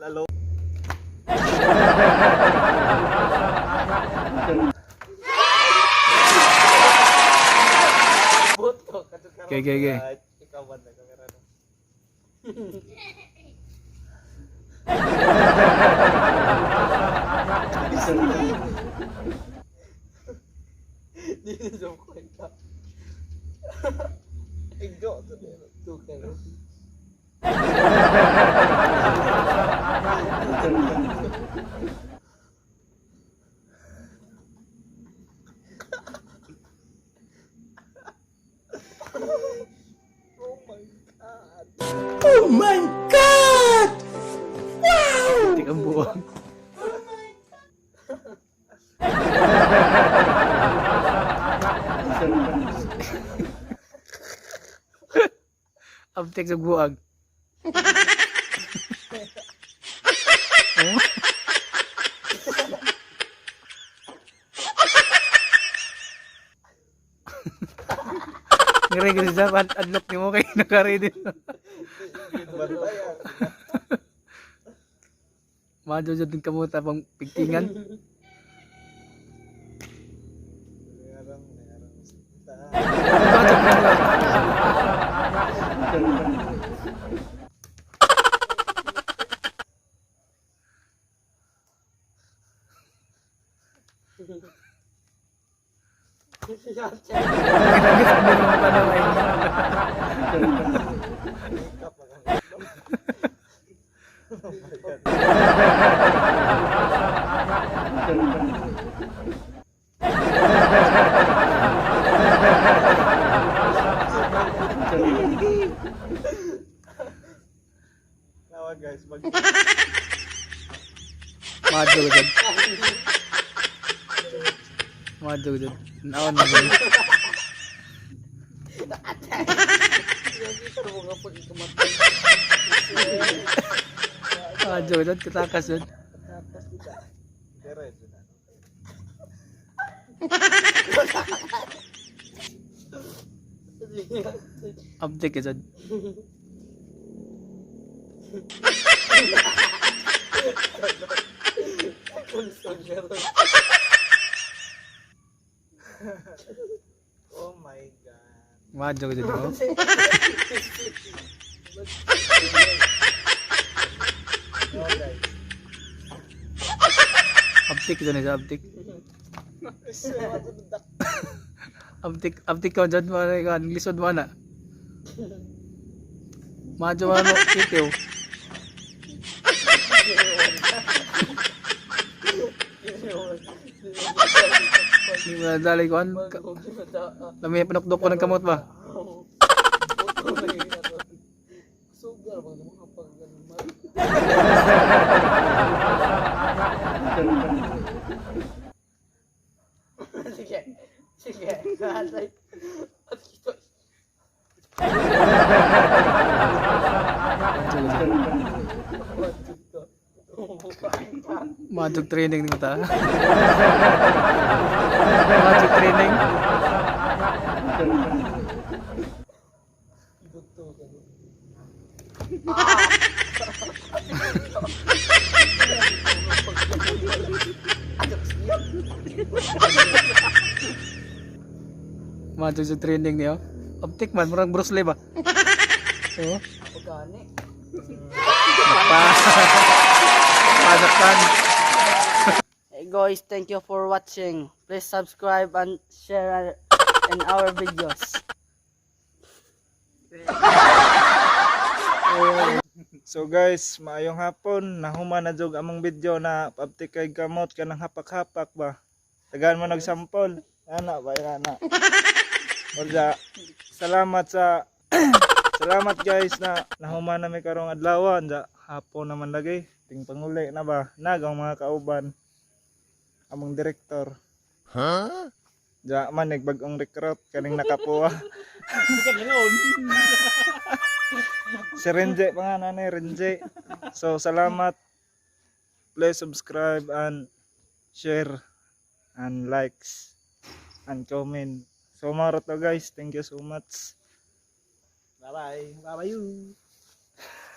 Lalo. Okay, okay, okay. Ikaw ba na kamera no? Di na zoom ko ito. Ego to pero to pero. Oh my God! Wow! Tik ang buwang. Abtek sa buwag. Ngereng sa adlock ni mo kay naka-ready. Madyo din kamo tapang pigtingan. Nawa guys, Madyo dyan. Madyo dyan. Naon na dyan. Madyo dyan. Katakas dyan. Diretso na. Abtek ka dyan. Oh my God. Madyo dyan. Oh. No guys. Abtik dyan isa. Abtik. Abtik ka dyan. Lisod mo na. Madyo mo ano. Kitiw. Hindi mo nadali ko. Lamay panukdok ko ng kamot ba? Sugar bang mga pagganman. Sige. Sige. Kasay. At ito. Magic training nih ta. Magic training. Magic training nih, oh. Optik man, murang Bruce Lee ba? Oh. Pagani. Apa? Padakan. Hey guys, thank you for watching. Please subscribe and share in our videos. So guys, maayong hapon. Nahuman na jog among video na pabtik kay kamot kanang hapak-hapak ba. Tagaan mo nagsampol. Ana ba ana. Orja. Salamat guys na nahuman na may karong adlaw anja hapon naman lagi. Ting panguli na ba nagong mga kauban. Among direktor. Ja man nagbag-ong recruit kaning nakapuwa. Bukan langon. Si Renje pangalan ni Renje. So salamat. Please subscribe and share and likes and comment. So maro to guys. Thank you so much. Bye bye. Bye bye you.